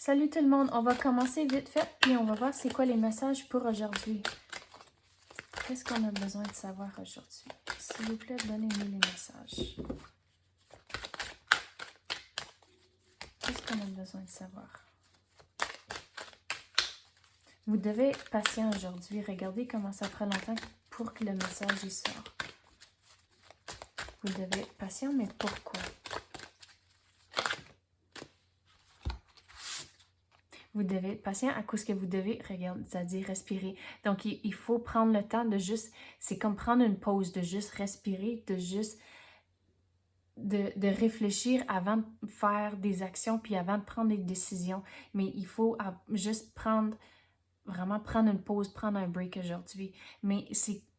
Salut tout le monde, on va commencer vite fait, puis on va voir c'est quoi les messages pour aujourd'hui. Qu'est-ce qu'on a besoin de savoir aujourd'hui? S'il vous plaît, donnez-nous les messages. Qu'est-ce qu'on a besoin de savoir? Vous devez être patient aujourd'hui. Regardez comment ça prend longtemps pour que le message y sorte. Vous devez être patient, mais pourquoi? Vous devez être patient à cause que vous devez, regarde, c'est-à-dire respirer. Donc, il faut prendre le temps de juste, c'est comme prendre une pause, de juste respirer, de juste, de réfléchir avant de faire des actions, puis avant de prendre des décisions. Mais il faut juste vraiment prendre une pause, prendre un break aujourd'hui. Mais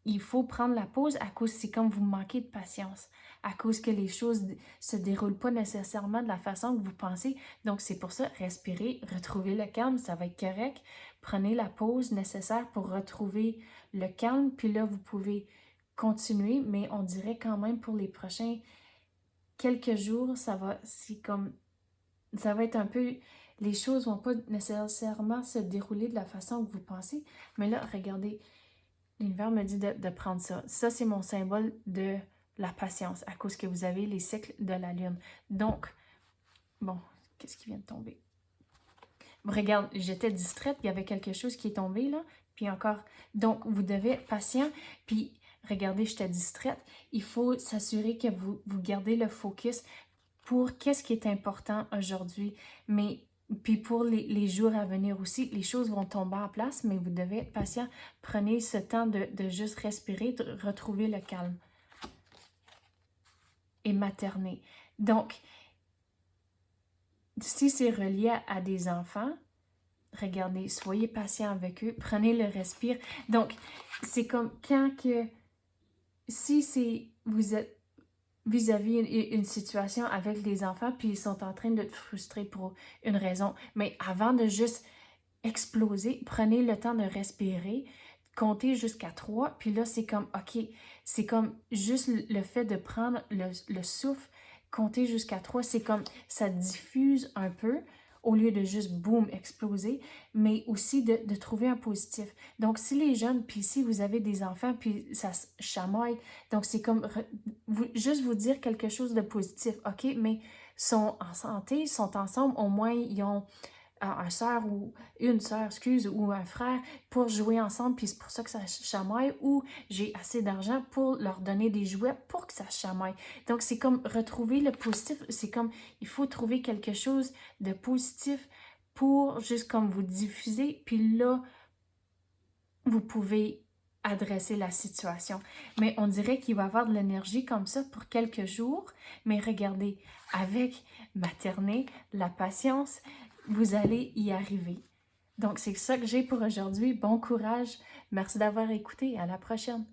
il faut prendre la pause à cause, c'est comme vous manquez de patience, à cause que les choses se déroulent pas nécessairement de la façon que vous pensez. Donc, c'est pour ça, respirez, retrouvez le calme, ça va être correct. Prenez la pause nécessaire pour retrouver le calme, puis là, vous pouvez continuer, mais on dirait quand même pour les prochains quelques jours, ça va être un peu, les choses vont pas nécessairement se dérouler de la façon que vous pensez, mais là, regardez, l'univers me dit de prendre ça. Ça, c'est mon symbole de la patience, à cause que vous avez les cycles de la lune. Donc, bon, qu'est-ce qui vient de tomber? Regarde, j'étais distraite, il y avait quelque chose qui est tombé, là, puis encore. Donc, vous devez être patient, puis regardez, j'étais distraite. Il faut s'assurer que vous gardez le focus pour qu'est-ce qui est important aujourd'hui. Mais puis pour les jours à venir aussi, les choses vont tomber en place, mais vous devez être patient. Prenez ce temps de juste respirer, de retrouver le calme. Et materner. Donc, si c'est relié à des enfants, regardez, soyez patient avec eux, prenez le respire. Donc, c'est comme quand que, si vous êtes vis-à-vis une situation avec les enfants, puis ils sont en train de te frustrer pour une raison. Mais avant de juste exploser, prenez le temps de respirer, comptez jusqu'à 3, puis là, c'est comme, OK, c'est comme juste le fait de prendre le souffle, compter jusqu'à 3, c'est comme, ça diffuse un peu, au lieu de juste, boum, exploser, mais aussi de trouver un positif. Donc, si les jeunes, puis si vous avez des enfants, puis ça se chamaille, donc c'est comme, juste vous dire quelque chose de positif, OK, mais sont en santé, sont ensemble, au moins, ils ont un sœur ou une sœur, excuse, ou un frère pour jouer ensemble, puis c'est pour ça que ça chamaille, ou j'ai assez d'argent pour leur donner des jouets pour que ça chamaille. Donc, c'est comme retrouver le positif, c'est comme, il faut trouver quelque chose de positif pour juste comme vous diffuser, puis là, vous pouvez adresser la situation. Mais on dirait qu'il va y avoir de l'énergie comme ça pour quelques jours, mais regardez, avec materner, la patience, vous allez y arriver. Donc, c'est ça que j'ai pour aujourd'hui. Bon courage. Merci d'avoir écouté. À la prochaine.